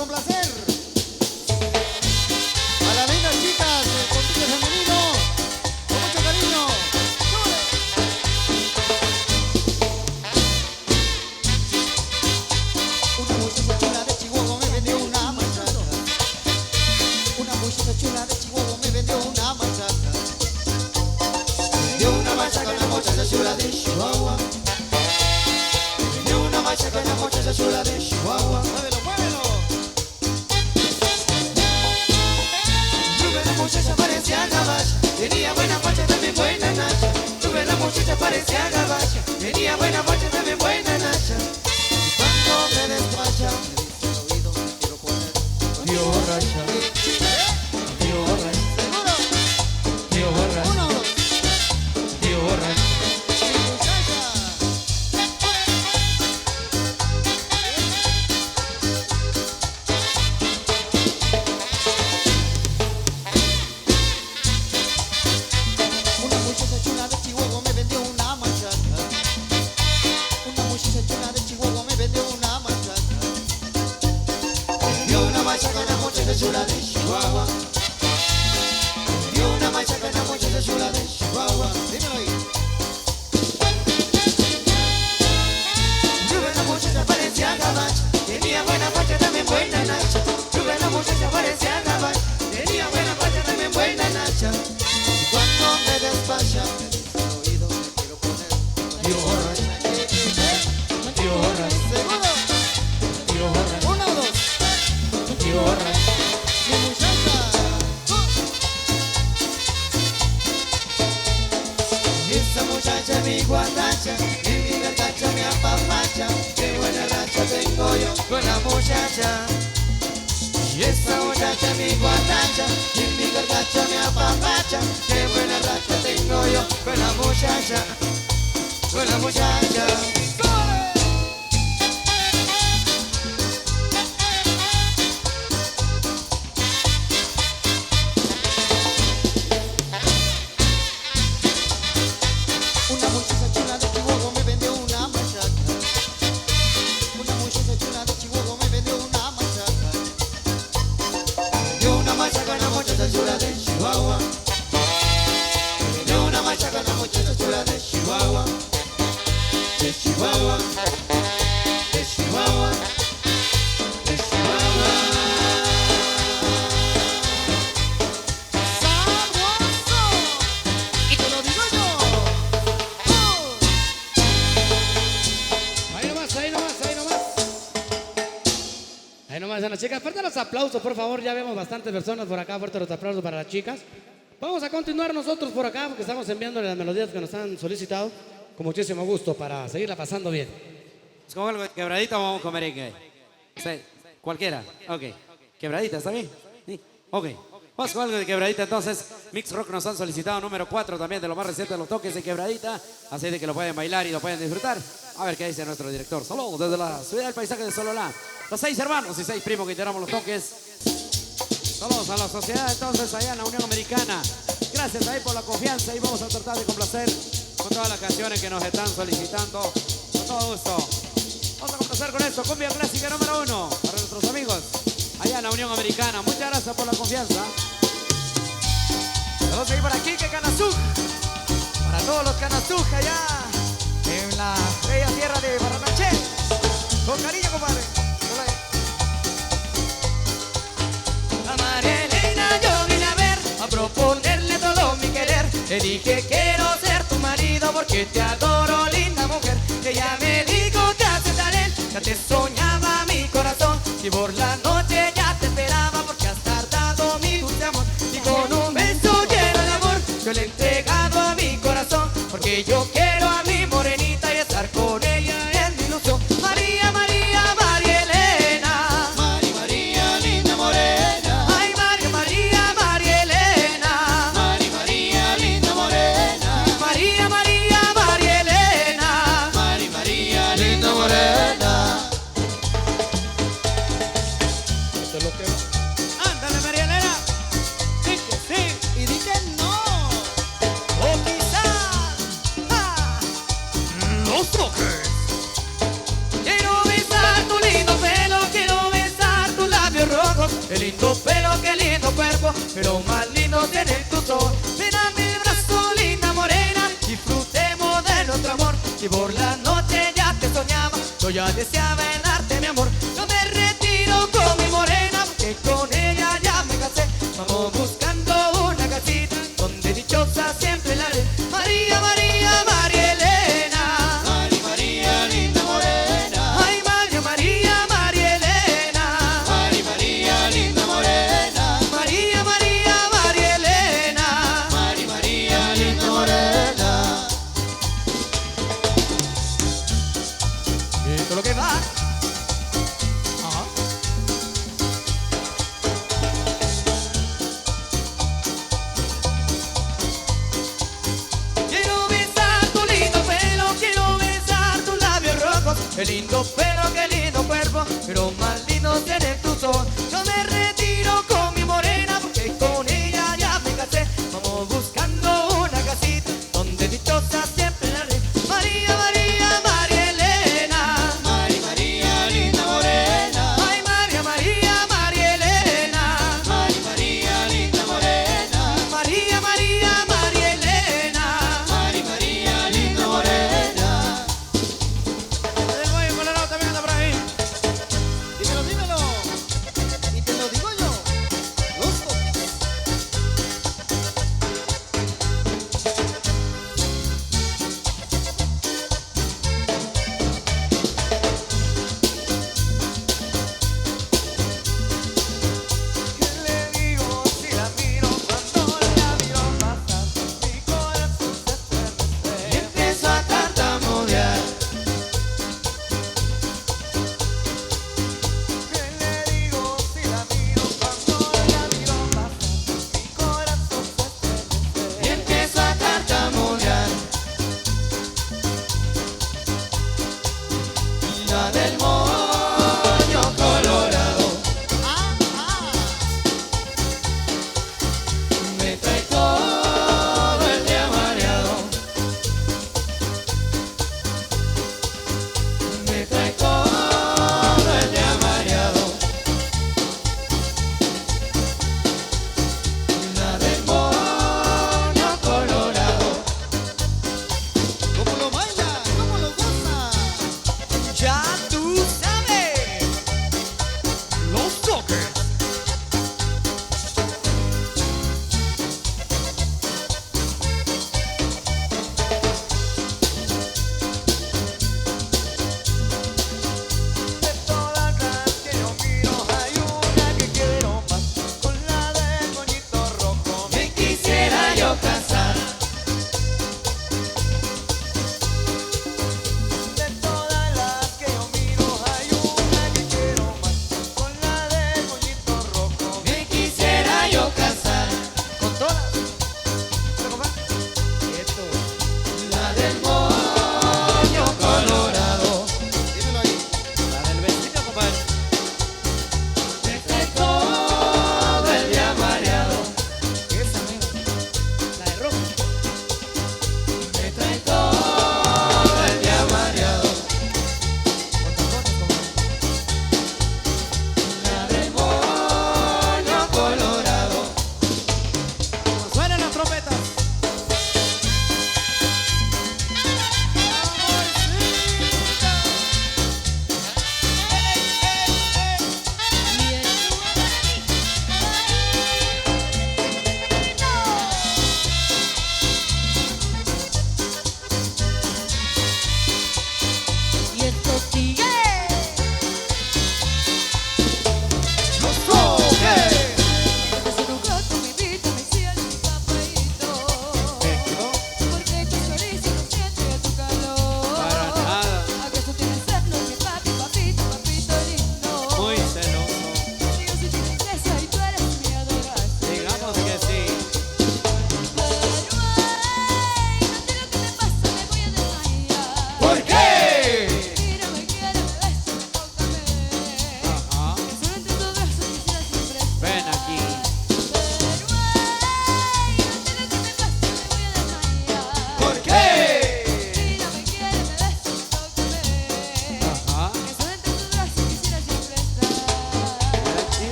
complacer a las lindas chicas del conjunto femenino con mucho cariño. Una muchacha chula de Chihuahua me vendió una machaca. Una muchacha chula de Chihuahua me vendió una machaca. Me dio una machaca una muchacha chula de Chihuahua. Me dio una machaca una muchacha chula de Chihuahua. Muévelo, muévelo. Tuve la muchacha parecía gabacha, tenía buena facha, también buena nacha. Tuve la muchacha parecía gabacha, tenía buena facha, también buena nacha. Y cuando me despacha, me dice al oído, me quiero poner tío borracha, tío borracha, seguro, tío borracha, uno, dos, tío borracha. Una muchacha chula de Chihuahua me vendió una machaca. Una muchacha chula de Chihuahua me vendió una machaca. Me dio una machaca una muchacha chula de Chihuahua. Me dio una machaca una muchacha chula de Chihuahua. Dímelo ahí. Tuve una muchacha parecía gabacha, tenía buena facha, también buena nacha. Tuve una muchacha parecía gabacha, tenía buena facha, también buena nacha. Y cuando me despacha, me dice al oído, me quiero poner tío borracha, tío borracha, seguro, tío borracha, uno, dos, tío borracha, mi muchacha. Esa muchacha es mi guandacha, y mi gargacha me apapacha. Qué buena racha tengo yo con la muchacha. Y esa muchacha es mi guandacha, y mi gargacha me apapacha. Qué buena racha tengo yo con la muchacha, con la muchacha. Una muchacha chula de Chihuahua me vendió una machaca. Una muchacha chula de Chihuahua me vendió una machaca. Me dio una machaca una muchacha chula de Chihuahua. Me dio una machaca una muchacha chula de Chihuahua. De Chihuahua. De Chihuahua. De Chihuahua. ¡Sabroso! Y te lo digo yo. Ahí nomás, ahí nomás, ahí nomás. Ahí nomás a las chicas. Fuerte los aplausos, por favor. Ya vemos bastantes personas por acá. Fuerte los aplausos para las chicas. Vamos a continuar nosotros por acá porque estamos enviándole las melodías que nos han solicitado con muchísimo gusto para seguirla pasando bien. ¿Es como algo de quebradita o vamos con merengue? Sí, cualquiera. Ok. ¿Quebradita está bien? Sí. Ok. Vamos con algo de quebradita entonces. Mix Rock nos han solicitado número 4 también de lo más reciente de los toques de quebradita. Así de que lo pueden bailar y lo pueden disfrutar. A ver qué dice nuestro director. Saludos desde la ciudad del paisaje de Sololá. Los 6 hermanos y 6 primos que integramos los toques. Saludos a la sociedad entonces allá en la Unión Americana. Gracias ahí por la confianza y vamos a tratar de complacer con todas las canciones que nos están solicitando. Con todo gusto. Vamos a complacer con esto. Cumbia clásica número 1 para nuestros amigos allá en la Unión Americana. Muchas gracias por la confianza. Vamos a ir para aquí, que Canazú. Para todos los Canazú allá en la bella tierra de Barranachel. Con cariño, compadre. A María Elena yo vine a ver, a proponerle todo mi querer. Le dije quiero ser tu marido porque te adoro, linda mujer. Ella me dijo que aceptaré, ya te soñaba mi corazón. Y por la noche ya te esperaba porque has tardado mi dulce amor. Y con un beso lleno de amor yo le he entregado a mi corazón. Porque yo quiero a mi morenita y estar con ella en mi ilusión. María, María, María Elena. Mari María, linda morena. Ay, María, María, María Elena. Mari María, linda morena. María, María, María Elena. Mari María, linda morena. Qué lindo pelo, qué lindo cuerpo, pero más lindo tiene tu sol. Ven a mi brazo, linda morena, disfrutemos de nuestro amor. Y por la noche ya te soñaba, yo ya deseaba en darte mi amor. Yo me retiro con mi morena, porque con ella ya me casé. Vamos buscando una casita, donde dichosa siempre la haré. María, María, María Elena. Mari María, linda morena. Ay, María, María, María Elena. Mari María, linda morena. María, María, María Elena. Mari María, linda morena. Esto es lo que va. Ajá. Quiero besar tu lindo pelo, quiero besar tus labios rojos. Qué lindo pelo, qué lindo cuerpo, pero más lindo tiene tu sol. Yo me retiro con mi morena, porque con ella ya me casé. Vamos buscando una casita, donde dichosa siempre la haré. María, María, María Elena. Mari María, linda morena. Ay, María, María, María Elena. Mari María, linda morena. María, María, María Elena. Mari María, linda morena. El Goyo Colorado también anda por ahí. Dímelo, dímelo. Y te lo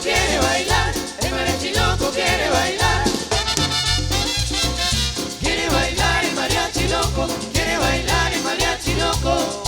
quiere bailar, el mariachi loco quiere bailar. Quiere bailar el mariachi loco, quiere bailar el mariachi loco.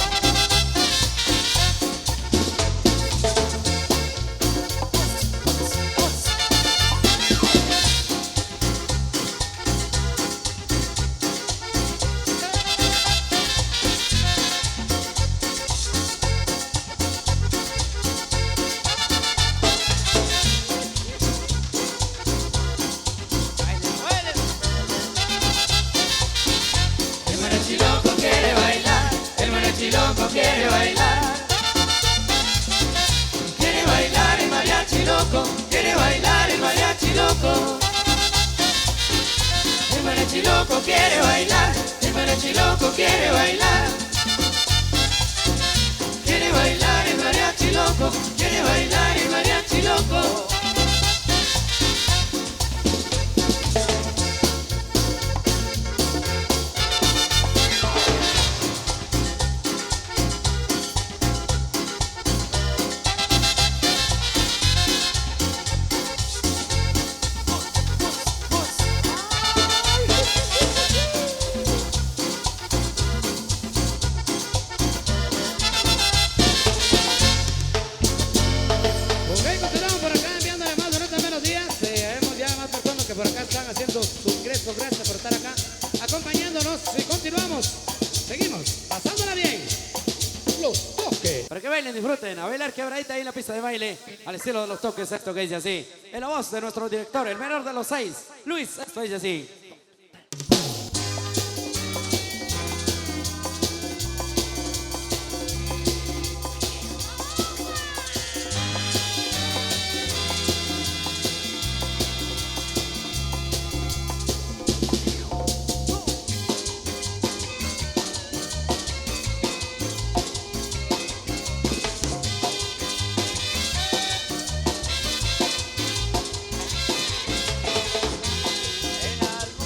Loco quiere bailar, quiere bailar el mariachi loco, quiere bailar el mariachi loco. El mariachi loco quiere bailar, el mariachi loco quiere bailar. Quiere bailar el mariachi loco, quiere bailar el mariachi loco. Gracias por estar acá acompañándonos y continuamos. Seguimos pasándola bien. Los toques. Para que bailen, disfruten. A bailar quebradita ahí en la pista de baile. Al estilo de los toques, esto que dice así. En la voz de nuestro director, el menor de los 6, Luis, esto dice así. En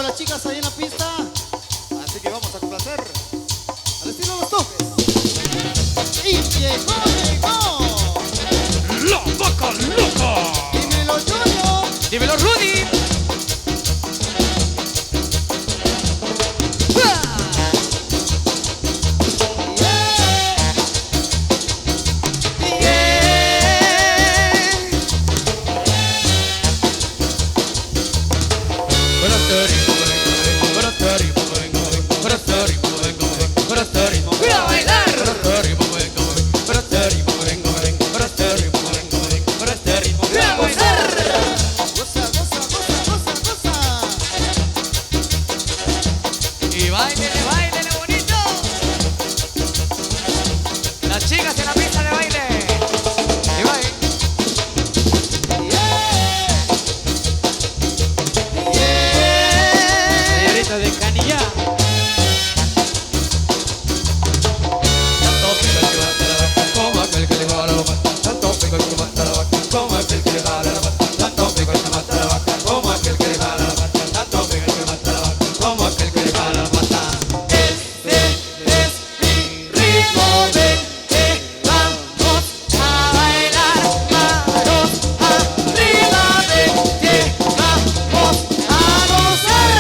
las chicas ahí en la pista. Así que vamos a complacer al estilo de los toques. Y llegó. ¡La vaca loca! Dímelo, Junior. ¡Dímelo, Rudy! ¡Mira a bailar! ¡Mira a gozar! Goza. Y báilele bonito. Las chicas en la pista de baile. Y baile. Señorita de Canilla. Tanto pica el que mata la vaca, como aquel que le va a la vaca. Tanto pica el que mata la vaca, como aquel que le va a la vaca. Tanto pica el que mata la vaca, como aquel que le va a la vaca. Tanto pica el que mata la vaca, como aquel que le va a la vaca. Este es mi ritmo, ven que vamos a bailar. Manos arriba, ven que vamos a gozar.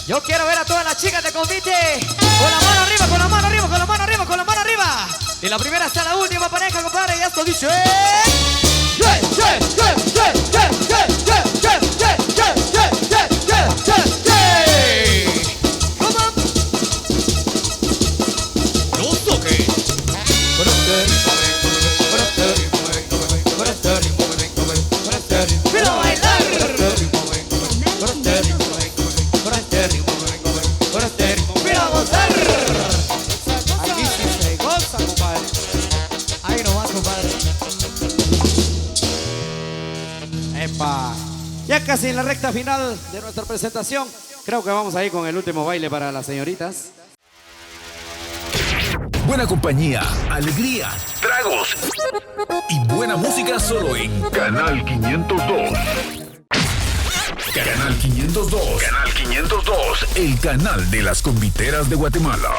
Yo quiero ver a todas las chicas de convite con la mano arriba, con la mano arriba, con la mano arriba, con la mano arriba. Y la primera hasta la última pareja, compadre, y esto dice... Come on. Los toques. Mira a bailar. Mira a gozar. Aquí sí se goza, compadre. Ahí nomás, compadre. Epa. Ya casi en la recta final de nuestra presentación. Creo que vamos a ir con el último baile para las señoritas. Buena compañía, alegría, tragos y buena música solo en Canal 502. Canal 502. Canal 502, el canal de las conviteras de Guatemala.